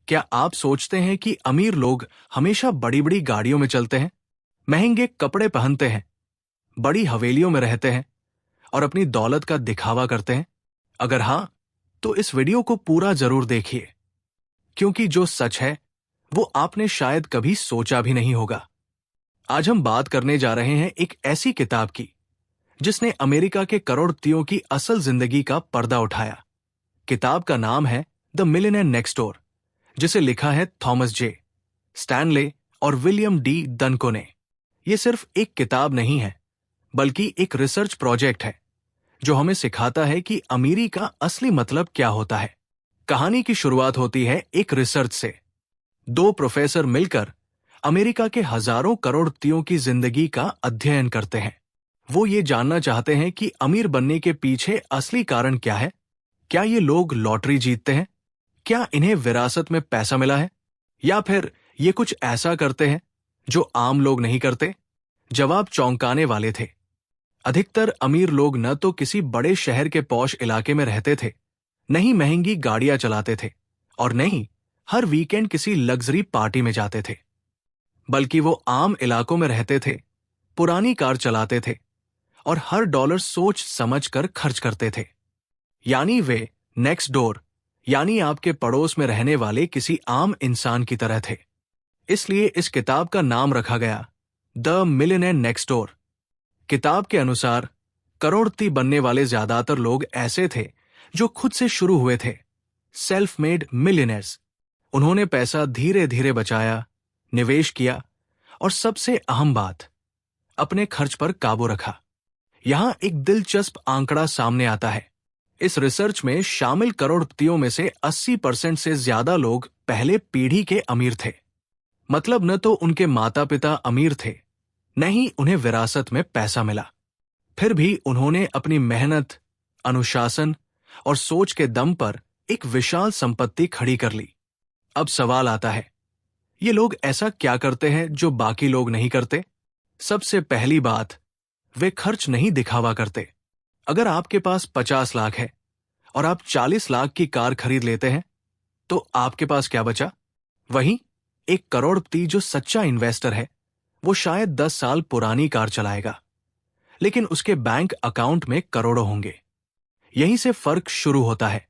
क्या आप सोचते हैं कि अमीर लोग हमेशा बड़ी बड़ी गाड़ियों में चलते हैं, महंगे कपड़े पहनते हैं, बड़ी हवेलियों में रहते हैं और अपनी दौलत का दिखावा करते हैं? अगर हाँ, तो इस वीडियो को पूरा जरूर देखिए, क्योंकि जो सच है वो आपने शायद कभी सोचा भी नहीं होगा। आज हम बात करने जा रहे हैं एक ऐसी किताब की जिसने अमेरिका के करोड़पतियों की असल जिंदगी का पर्दा उठाया। किताब का नाम है द मिलियनेयर नेक्स्ट डोर, जिसे लिखा है थॉमस जे. स्टैनले और विलियम डी डनको ने। यह सिर्फ एक किताब नहीं है, बल्कि एक रिसर्च प्रोजेक्ट है जो हमें सिखाता है कि अमीरी का असली मतलब क्या होता है। कहानी की शुरुआत होती है एक रिसर्च से। दो प्रोफेसर मिलकर अमेरिका के हजारों करोड़पतियों की जिंदगी का अध्ययन करते हैं। वो ये जानना चाहते हैं कि अमीर बनने के पीछे असली कारण क्या है। क्या ये लोग लॉटरी जीतते हैं? क्या इन्हें विरासत में पैसा मिला है? या फिर ये कुछ ऐसा करते हैं जो आम लोग नहीं करते? जवाब चौंकाने वाले थे। अधिकतर अमीर लोग न तो किसी बड़े शहर के पॉश इलाके में रहते थे, न ही महंगी गाड़ियां चलाते थे, और न ही हर वीकेंड किसी लग्जरी पार्टी में जाते थे, बल्कि वो आम इलाकों में रहते थे, पुरानी कार चलाते थे और हर डॉलर सोच समझ कर खर्च करते थे। यानी वे नेक्स्ट डोर, यानी आपके पड़ोस में रहने वाले किसी आम इंसान की तरह थे। इसलिए इस किताब का नाम रखा गया द मिलियनेयर नेक्स्ट डोर। किताब के अनुसार करोड़पति बनने वाले ज्यादातर लोग ऐसे थे जो खुद से शुरू हुए थे, सेल्फ मेड मिलियनेयर्स। उन्होंने पैसा धीरे धीरे बचाया, निवेश किया और सबसे अहम बात, अपने खर्च पर काबू रखा। यहां एक दिलचस्प आंकड़ा सामने आता है। इस रिसर्च में शामिल करोड़पतियों में से 80% से ज्यादा लोग पहले पीढ़ी के अमीर थे। मतलब न तो उनके माता पिता अमीर थे, न ही उन्हें विरासत में पैसा मिला। फिर भी उन्होंने अपनी मेहनत, अनुशासन और सोच के दम पर एक विशाल संपत्ति खड़ी कर ली। अब सवाल आता है, ये लोग ऐसा क्या करते हैं जो बाकी लोग नहीं करते? सबसे पहली बात, वे खर्च नहीं दिखावा करते। अगर आपके पास 50 लाख है और आप 40 लाख की कार खरीद लेते हैं, तो आपके पास क्या बचा? वहीं एक करोड़पति जो सच्चा इन्वेस्टर है, वो शायद 10 साल पुरानी कार चलाएगा, लेकिन उसके बैंक अकाउंट में करोड़ों होंगे। यहीं से फर्क शुरू होता है।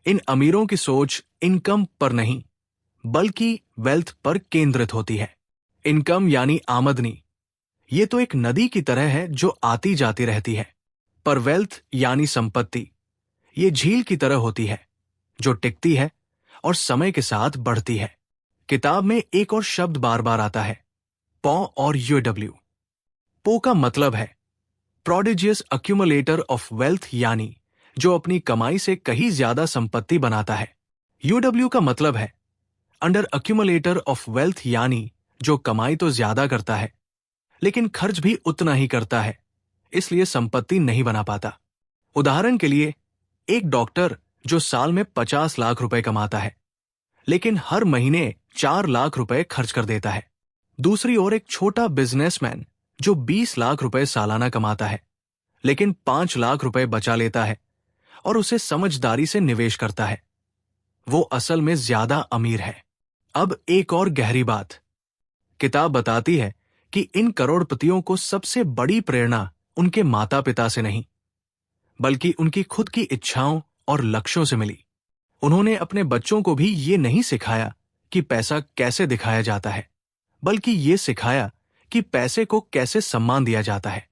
इन अमीरों की सोच इनकम पर नहीं, बल्कि वेल्थ पर केंद्रित होती है। इनकम यानी आमदनी, ये तो एक नदी की तरह है जो आती जाती रहती है। पर वेल्थ यानी संपत्ति, ये झील की तरह होती है जो टिकती है और समय के साथ बढ़ती है। किताब में एक और शब्द बार बार आता है, पॉ और यूडब्ल्यू। पो का मतलब है प्रोडिजियस अक्यूमुलेटर ऑफ वेल्थ, यानी जो अपनी कमाई से कहीं ज्यादा संपत्ति बनाता है। यूडब्ल्यू का मतलब है अंडर अक्यूमुलेटर ऑफ वेल्थ, यानी जो कमाई तो ज्यादा करता है लेकिन खर्च भी उतना ही करता है, इसलिए संपत्ति नहीं बना पाता। उदाहरण के लिए, एक डॉक्टर जो साल में 50 लाख रुपए कमाता है, लेकिन हर महीने 4 लाख रुपए खर्च कर देता है। दूसरी ओर एक छोटा बिजनेसमैन जो 20 लाख रुपए सालाना कमाता है, लेकिन 5 लाख रुपए बचा लेता है और उसे समझदारी से निवेश करता है, वो असल में ज्यादा अमीर है। अब एक और गहरी बात, किताब बताती है कि इन करोड़पतियों को सबसे बड़ी प्रेरणा उनके माता पिता से नहीं, बल्कि उनकी खुद की इच्छाओं और लक्ष्यों से मिली। उन्होंने अपने बच्चों को भी ये नहीं सिखाया कि पैसा कैसे दिखाया जाता है, बल्कि ये सिखाया कि पैसे को कैसे सम्मान दिया जाता है।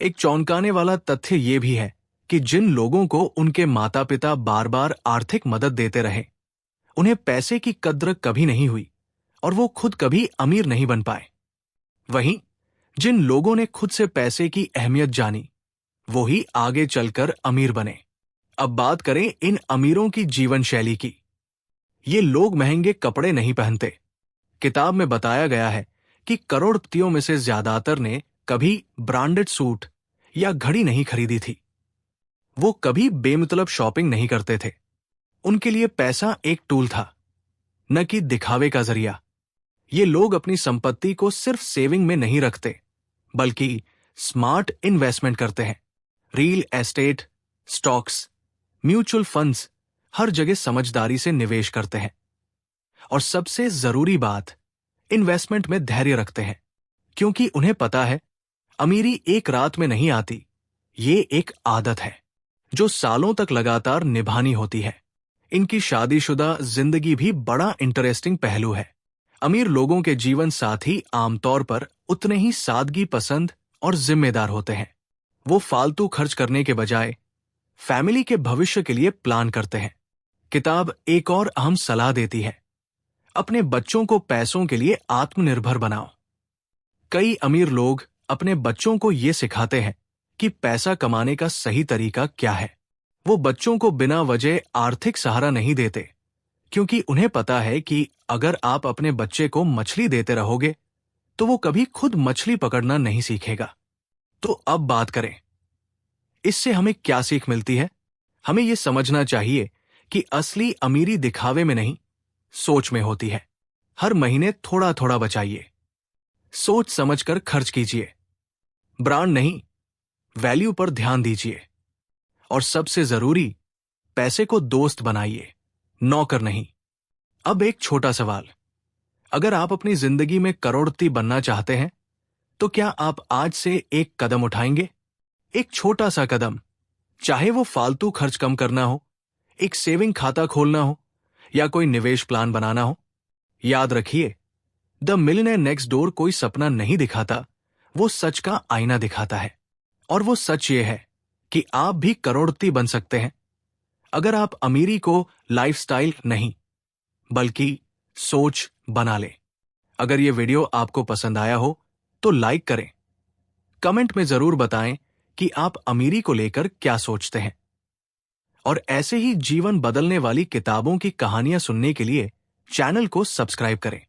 एक चौंकाने वाला तथ्य ये भी है कि जिन लोगों को उनके माता पिता बार बार आर्थिक मदद देते रहे, उन्हें पैसे की कद्र कभी नहीं हुई और वो खुद कभी अमीर नहीं बन पाए। वहीं जिन लोगों ने खुद से पैसे की अहमियत जानी, वो ही आगे चलकर अमीर बने। अब बात करें इन अमीरों की जीवन शैली की। ये लोग महंगे कपड़े नहीं पहनते। किताब में बताया गया है कि करोड़पतियों में से ज्यादातर ने कभी ब्रांडेड सूट या घड़ी नहीं खरीदी थी। वो कभी बेमतलब शॉपिंग नहीं करते थे। उनके लिए पैसा एक टूल था, न कि दिखावे का जरिया। ये लोग अपनी संपत्ति को सिर्फ सेविंग में नहीं रखते, बल्कि स्मार्ट इन्वेस्टमेंट करते हैं। Real estate, stocks, mutual funds, हर जगह समझदारी से निवेश करते हैं। और सबसे जरूरी बात, इन्वेस्टमेंट में धैर्य रखते हैं, क्योंकि उन्हें पता है अमीरी एक रात में नहीं आती। ये एक आदत है जो सालों तक लगातार निभानी होती है। इनकी शादीशुदा जिंदगी भी बड़ा इंटरेस्टिंग पहलू है। अमीर लोगों के जीवन साथी आमतौर पर उतने ही सादगी पसंद और जिम्मेदार होते हैं। वो फालतू खर्च करने के बजाय फैमिली के भविष्य के लिए प्लान करते हैं। किताब एक और अहम सलाह देती है, अपने बच्चों को पैसों के लिए आत्मनिर्भर बनाओ। कई अमीर लोग अपने बच्चों को ये सिखाते हैं कि पैसा कमाने का सही तरीका क्या है। वो बच्चों को बिना वजह आर्थिक सहारा नहीं देते, क्योंकि उन्हें पता है कि अगर आप अपने बच्चे को मछली देते रहोगे तो वो कभी खुद मछली पकड़ना नहीं सीखेगा। तो अब बात करें, इससे हमें क्या सीख मिलती है? हमें यह समझना चाहिए कि असली अमीरी दिखावे में नहीं, सोच में होती है। हर महीने थोड़ा थोड़ा बचाइए, सोच समझकर खर्च कीजिए, ब्रांड नहीं, वैल्यू पर ध्यान दीजिए, और सबसे जरूरी, पैसे को दोस्त बनाइए, नौकर नहीं। अब एक छोटा सवाल, अगर आप अपनी जिंदगी में करोड़पति बनना चाहते हैं तो क्या आप आज से एक कदम उठाएंगे? एक छोटा सा कदम, चाहे वो फालतू खर्च कम करना हो, एक सेविंग खाता खोलना हो, या कोई निवेश प्लान बनाना हो। याद रखिए, द मिलियनेयर नेक्स्ट डोर कोई सपना नहीं दिखाता, वो सच का आईना दिखाता है। और वो सच ये है कि आप भी करोड़पति बन सकते हैं, अगर आप अमीरी को लाइफस्टाइल नहीं बल्कि सोच बना ले। अगर ये वीडियो आपको पसंद आया हो तो लाइक करें, कमेंट में जरूर बताएं कि आप अमीरी को लेकर क्या सोचते हैं। और ऐसे ही जीवन बदलने वाली किताबों की कहानियां सुनने के लिए चैनल को सब्सक्राइब करें।